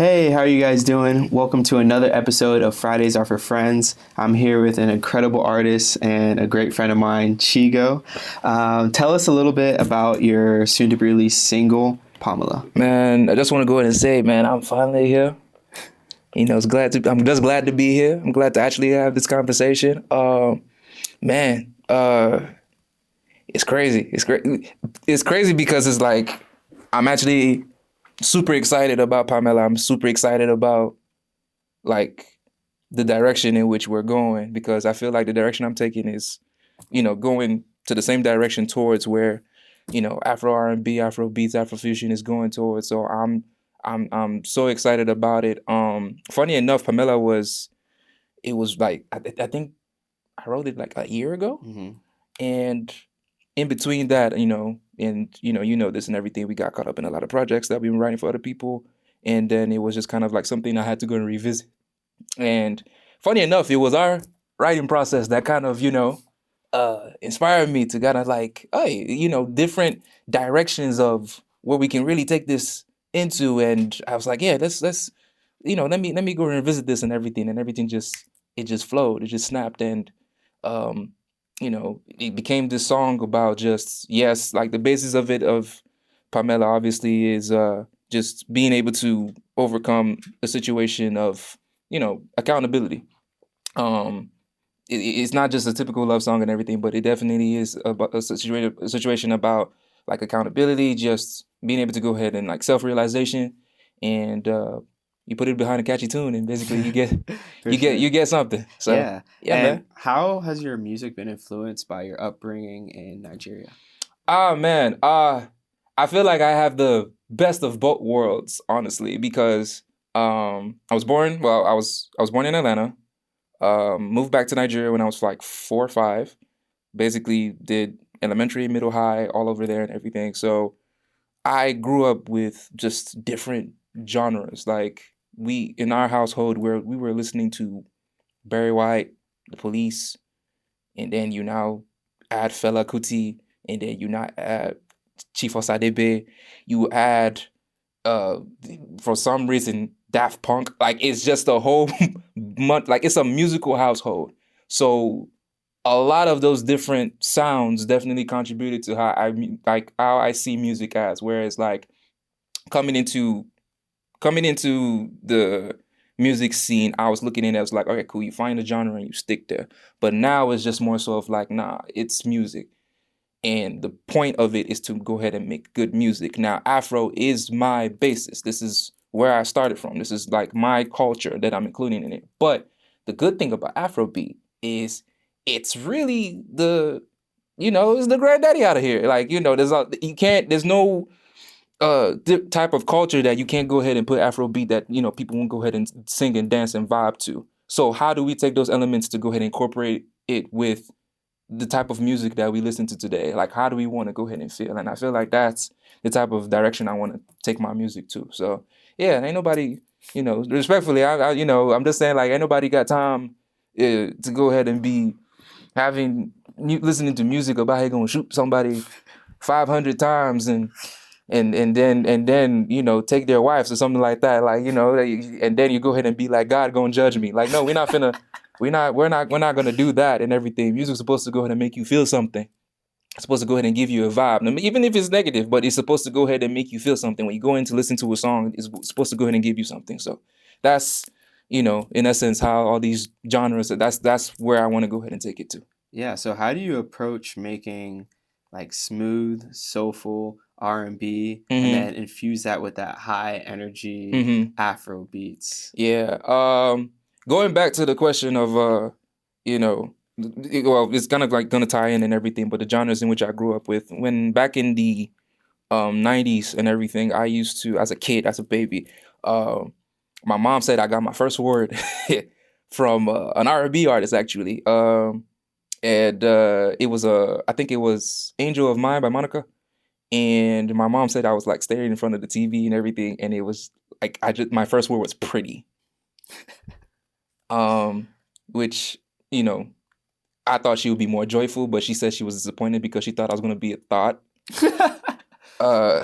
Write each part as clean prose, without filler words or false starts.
Hey, how are you guys doing? Welcome to another episode of Fridays Are For Friends. I'm here with an incredible artist and a great friend of mine, Chigo. Tell us a little bit about your soon-to-be released single, Pamela. Man, I just want to go ahead and say, man, I'm finally here. I'm just glad to be here. I'm glad to actually have this conversation. Man, it's crazy. It's great. It's crazy because it's like I'm actually super excited about Pamela. I'm super excited about like the direction in which we're going because I feel like the direction I'm taking is, going to the same direction towards where, Afro R&B, Afro beats, Afro fusion is going towards. So I'm so excited about it. Funny enough, it was like I think I wrote it like a year ago, and in between that, this and everything, we got caught up in a lot of projects that we were writing for other people, and then it was just kind of like something I had to go and revisit. And funny enough, it was our writing process that kind of inspired me to kind of like, hey, different directions of where we can really take this into. And I was like, yeah, let's let me go and revisit this and everything just flowed, it just snapped, and it became this song about just, yes, like the basis of it, of Pamela, obviously, is just being able to overcome a situation of, accountability. It's not just a typical love song and everything, but it definitely is about a situation about like accountability, just being able to go ahead and like self-realization, and you put it behind a catchy tune, and basically you get you get something. So yeah, And man. how has your music been influenced by your upbringing in Nigeria? Man, I feel like I have the best of both worlds, honestly, because I was born in Atlanta. Moved back to Nigeria when I was like 4 or 5. Basically did elementary, middle, high, all over there and everything. So I grew up with just different genres. Like we in our household where we were listening to Barry White, The Police, and then you now add Fela Kuti, and then you now add Chief Osadebe, you add uh for some reason Daft Punk. Like it's just a whole month, like it's a musical household. So a lot of those different sounds definitely contributed to how I see music as. Whereas like coming into coming into the music scene, I was looking at it as like, okay, cool, you find a genre and you stick there. But now it's just more so of like, nah, it's music. And the point of it is to go ahead and make good music. Now, Afro is my basis. This is where I started from. This is like my culture that I'm including in it. But the good thing about Afrobeat is it's really it's the granddaddy out of here. Like, there's no type of culture that you can't go ahead and put Afrobeat that, people won't go ahead and sing and dance and vibe to. So how do we take those elements to go ahead and incorporate it with the type of music that we listen to today? Like, how do we want to go ahead and feel? And I feel like that's the type of direction I want to take my music to. So yeah, and ain't nobody, respectfully, I'm just saying, like, ain't nobody got time to go ahead and be listening to music about how you gonna shoot somebody 500 times and then take their wives or something like that, like, and then you go ahead and be like, God gonna judge me. Like, no, we're not gonna do that and everything. Music's supposed to go ahead and make you feel something. It's supposed to go ahead and give you a vibe, even if it's negative, but it's supposed to go ahead and make you feel something. When you go in to listen to a song, it's supposed to go ahead and give you something. So that's, in essence, how all these genres, that's where I want to go ahead and take it to. Yeah, so how do you approach making like smooth, soulful R&B and then infuse that with that high energy Afro beats? Yeah. Going back to the question of it's kind of like gonna tie in and everything, but the genres in which I grew up with, when back in the 90s and everything, I used to, as a kid, as a baby, my mom said I got my first word from an R&B artist, actually. And it was I think it was Angel of Mine by Monica. And my mom said I was like staring in front of the TV and everything, and it was like my first word was pretty. Which, I thought she would be more joyful, but she said she was disappointed because she thought I was gonna be a thought.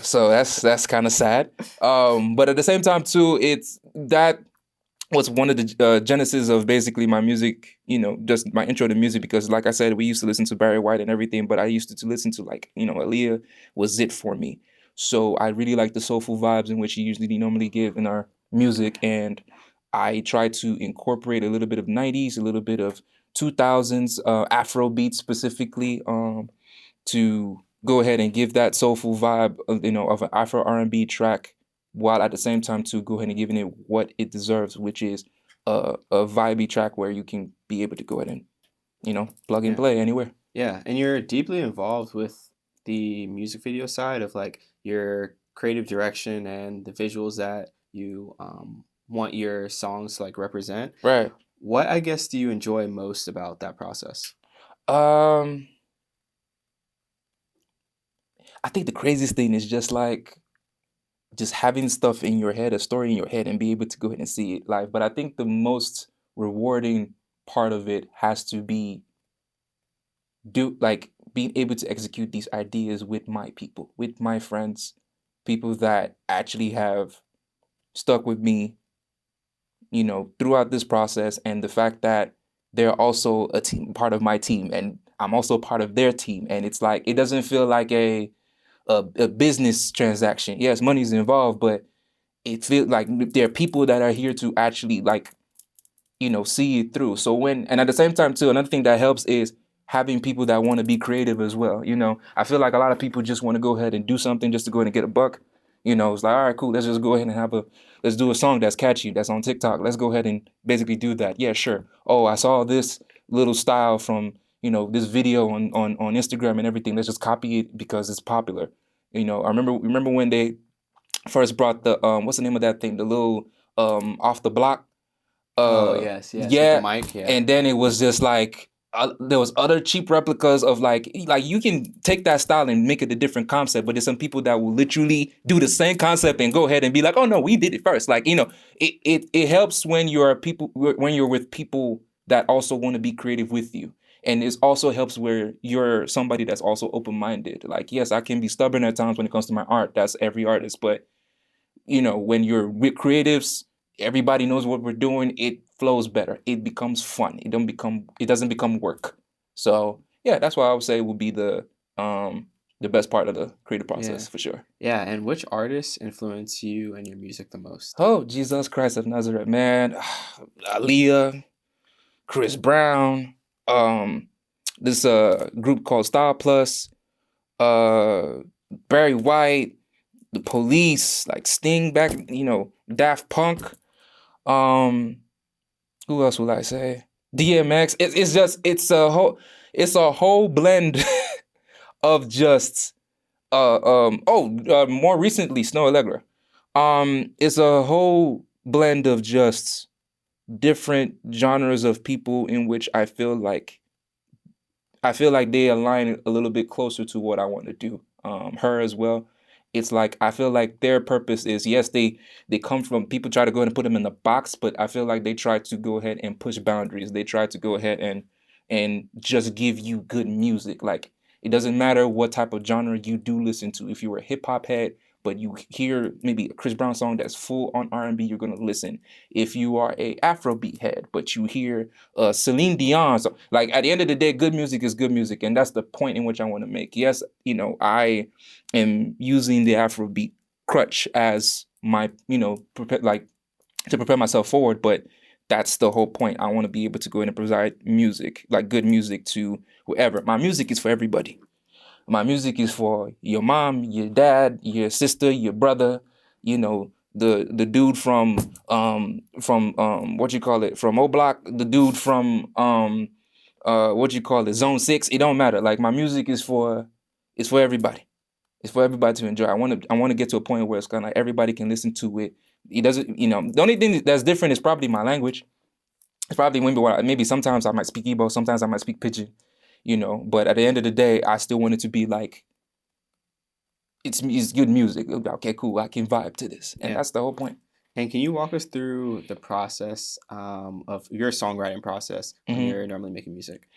So that's kind of sad. But at the same time too, it's that was one of the genesis of basically my music, just my intro to music, because like I said, we used to listen to Barry White and everything, but I used to listen to like, Aaliyah was it for me. So I really like the soulful vibes in which you usually normally give in our music, and I try to incorporate a little bit of 90s, a little bit of 2000s Afro beats specifically, to go ahead and give that soulful vibe of an Afro R&B track, while at the same time to go ahead and giving it what it deserves, which is a vibey track where you can be able to go ahead and plug and Yeah. play anywhere. Yeah, and you're deeply involved with the music video side of like your creative direction and the visuals that you want your songs to like represent. Right. What I guess do you enjoy most about that process? Um, I think the craziest thing is just having stuff in your head, a story in your head, and be able to go ahead and see it live. But I think the most rewarding part of it has to be being able to execute these ideas with my people, with my friends, people that actually have stuck with me, throughout this process, and the fact that they're also a team, part of my team, and I'm also part of their team, and it's like it doesn't feel like a business transaction. Yes, money's involved, but it feels like there are people that are here to actually see it through. So and at the same time too, another thing that helps is having people that want to be creative as well. I feel like a lot of people just want to go ahead and do something just to go ahead and get a buck. It's like, all right, cool, let's just go ahead and let's do a song that's catchy, that's on TikTok. Let's go ahead and basically do that. Yeah, sure. Oh, I saw this little style from, this video on Instagram and everything. Let's just copy it because it's popular. I remember when they first brought the what's the name of that thing? The little off the block. Oh yes, yes, with the Yeah, mic, yeah. and then it was just like there was other cheap replicas of like you can take that style and make it a different concept, but there's some people that will literally do the same concept and go ahead and be like, oh no, we did it first. Like, it helps when you're with people that also want to be creative with you. And it also helps where you're somebody that's also open-minded. Like, yes, I can be stubborn at times when it comes to my art. That's every artist. But when you're with creatives, everybody knows what we're doing. It flows better. It becomes fun. It doesn't become work. So yeah, that's why I would say would be the best part of the creative process, Yeah. for sure. Yeah, and which artists influence you and your music the most? Oh, Jesus Christ of Nazareth, man. Aaliyah, Chris Brown, this group called Style Plus, uh Barry White, the Police, like Sting back, Daft Punk. Um, who else will I say? DMX. It's a whole blend of just more recently Snow Allegra. It's a whole blend of just different genres of people in which I feel like they align a little bit closer to what I want to do. Her as well. It's like I feel like their purpose is, yes, they come from, people try to go ahead and put them in the box, but I feel like they try to go ahead and push boundaries. They try to go ahead and just give you good music. Like, it doesn't matter what type of genre you do listen to. If you're a hip hop head, but you hear maybe a Chris Brown song that's full on R&B, you're gonna listen. If you are a Afrobeat head, but you hear Celine Dion, so, like, at the end of the day, good music is good music, and that's the point in which I want to make. Yes, I am using the Afrobeat crutch as my, to prepare myself forward, but that's the whole point. I want to be able to go in and provide music, like good music, to whoever. My music is for everybody. My music is for your mom, your dad, your sister, your brother, the dude from what you call it, from O Block, the dude from what you call it, Zone 6. It don't matter. Like, my music is for everybody. It's for everybody to enjoy. I want to get to a point where it's kind of like everybody can listen to it. It doesn't, the only thing that's different is probably my language. It's probably maybe sometimes I might speak Igbo, sometimes I might speak Pidgin, but at the end of the day, I still want it to be like, it's good music. Okay, cool, I can vibe to this. And Yeah. that's the whole point. And can you walk us through the process of your songwriting process when Mhm. you're normally making music?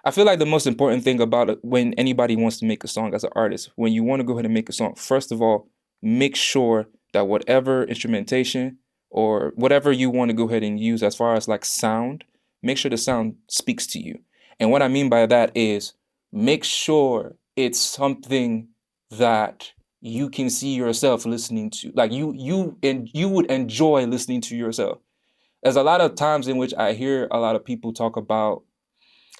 I feel like the most important thing about it, when anybody wants to make a song as an artist, when you want to go ahead and make a song, first of all, make sure that whatever instrumentation or whatever you want to go ahead and use as far as like sound, make sure the sound speaks to you. And what I mean by that is make sure it's something that you can see yourself listening to, like you would enjoy listening to yourself. There's a lot of times in which I hear a lot of people talk about,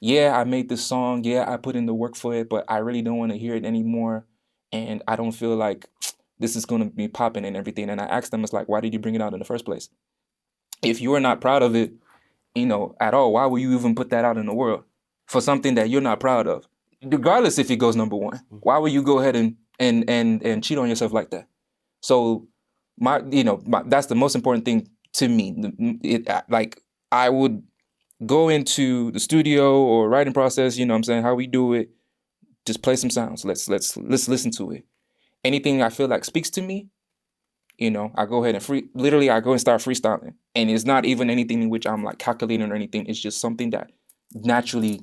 yeah, I made this song, yeah, I put in the work for it, but I really don't want to hear it anymore, and I don't feel like this is going to be popping and everything. And I ask them, it's like, why did you bring it out in the first place? If you are not proud of it, at all, why would you even put that out in the world for something that you're not proud of? Regardless if it goes number one, why would you go ahead and cheat on yourself like that? So that's the most important thing to me. Like I would go into the studio or writing process, what I'm saying, how we do it, just play some sounds. Let's listen to it. Anything I feel like speaks to me, I go ahead and I go and start freestyling. And it's not even anything in which I'm like calculating or anything. It's just something that naturally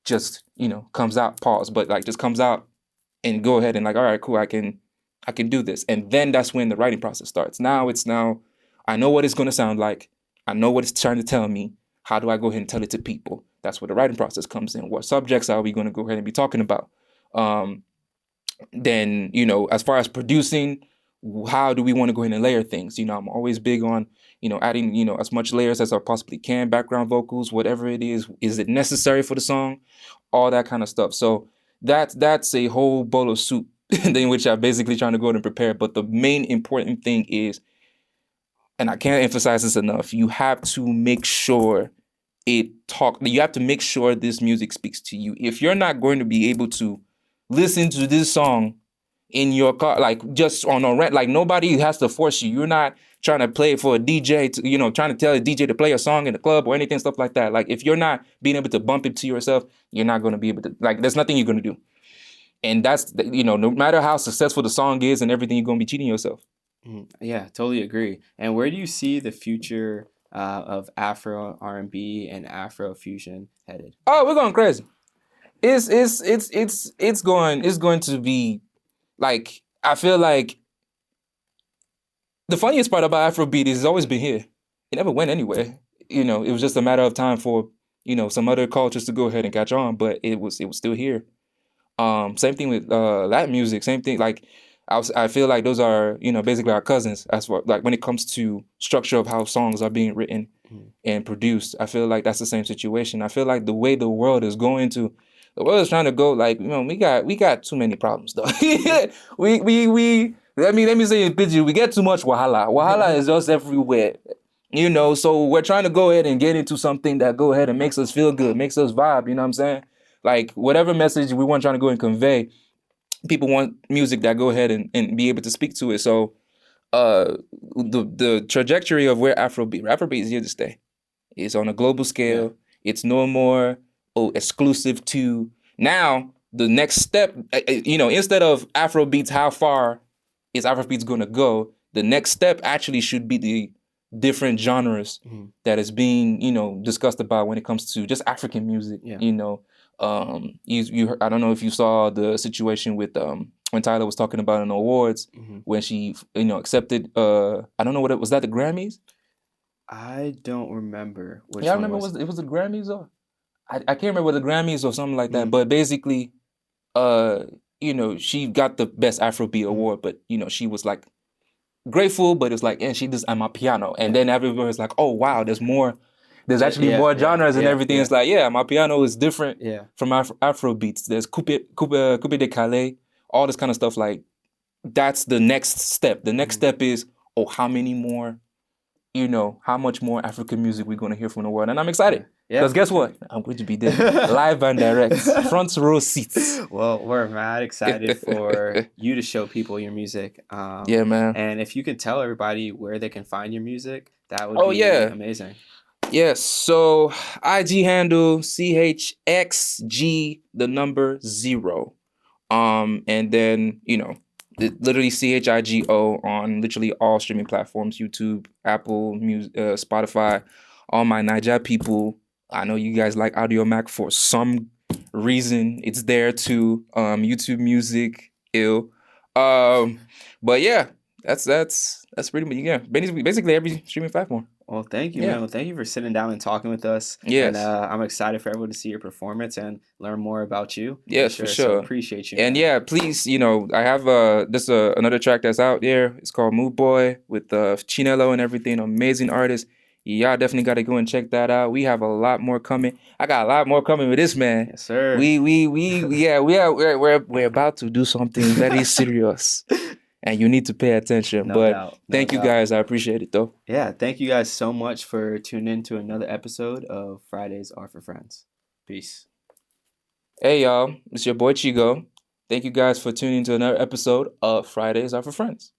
just, comes out, pause, but like just comes out and go ahead and like, all right, cool, I can do this. And then that's when the writing process starts. Now I know what it's going to sound like. I know what it's trying to tell me. How do I go ahead and tell it to people? That's where the writing process comes in. What subjects are we going to go ahead and be talking about? Then, as far as producing, how do we want to go ahead and layer things? I'm always big on, adding, as much layers as I possibly can, background vocals, whatever it is it necessary for the song? All that kind of stuff. So that's a whole bowl of soup in which I'm basically trying to go ahead and prepare. But the main important thing is, and I can't emphasize this enough, you have to make sure you have to make sure this music speaks to you. If you're not going to be able to listen to this song in your car, like just on a rent, like nobody has to force you. You're not trying to play it for a DJ, trying to tell a DJ to play a song in the club or anything, stuff like that. Like if you're not being able to bump it to yourself, you're not going to be able to, like, there's nothing you're going to do. And that's, no matter how successful the song is and everything, you're going to be cheating yourself. Yeah, totally agree. And where do you see the future of Afro R&B and Afro fusion headed? Oh, we're going crazy. It's going to be like, I feel like the funniest part about Afrobeat is it's always been here. It never went anywhere. It was just a matter of time for, some other cultures to go ahead and catch on, but it was still here. Same thing with Latin music, same thing. Like I feel like those are, basically our cousins as far like when it comes to structure of how songs are being written and produced. I feel like that's the same situation. I feel like the way the world is trying to go, like, we got too many problems though. Let me say in pidgin, we get too much wahala. Wahala is just everywhere. So we're trying to go ahead and get into something that go ahead and makes us feel good, makes us vibe, you know what I'm saying? Like whatever message we want trying to go and convey, people want music that go ahead and be able to speak to it. So the trajectory of where Afrobeat is here to stay. It's on a global scale. Yeah. It's no more exclusive to. Now the next step, instead of Afrobeats, how far is Afrobeats going to go? The next step actually should be the different genres that is being discussed about when it comes to just African music. Yeah. I don't know if you saw the situation with when Tyler was talking about in the awards when she accepted I don't know was that the Grammys? I don't remember. Which I remember it was the Grammys or I can't remember the Grammys or something like that. But basically, she got the best Afrobeat award, but she was like grateful, but it's like, and she does Amapiano, and then everyone was like, oh wow, there's more. There's actually more genres and everything. It's like, Amapiano is different from Afrobeats. There's Coupe de Khallil, all this kind of stuff. Like, that's the next step. The next step is, how many more, how much more African music we're going to hear from the world. And I'm excited. Because guess what? I'm going to be there, live and direct, front row seats. Well, we're mad excited for you to show people your music. Yeah, man. And if you could tell everybody where they can find your music, that would be amazing. Yes, so IG handle CHXG0. And then, literally CHIGO on literally all streaming platforms, YouTube, Apple Music, Spotify, all my Naija people. I know you guys like Audio Mac for some reason. It's there too. YouTube Music, ill. But yeah, That's pretty much, yeah. Basically every streaming platform. Well, thank you, Yeah. man. Well, thank you for sitting down and talking with us. And Yes. I'm excited for everyone to see your performance and learn more about you. Yes, for So sure. appreciate you, And man. yeah, please, I have this another track that's out there. It's called Move Boy with Chinelo and everything. Amazing artist. Y'all definitely got to go and check that out. We have a lot more coming. I got a lot more coming with this man. Yes, sir. We're about to do something very serious, and you need to pay attention. No But doubt. No thank you doubt. guys. I appreciate it though. Yeah, thank you guys so much for tuning in to another episode of Fridays Are for Friends. Peace. Hey y'all, it's your boy Chigo. Thank you guys for tuning in to another episode of Fridays Are for Friends.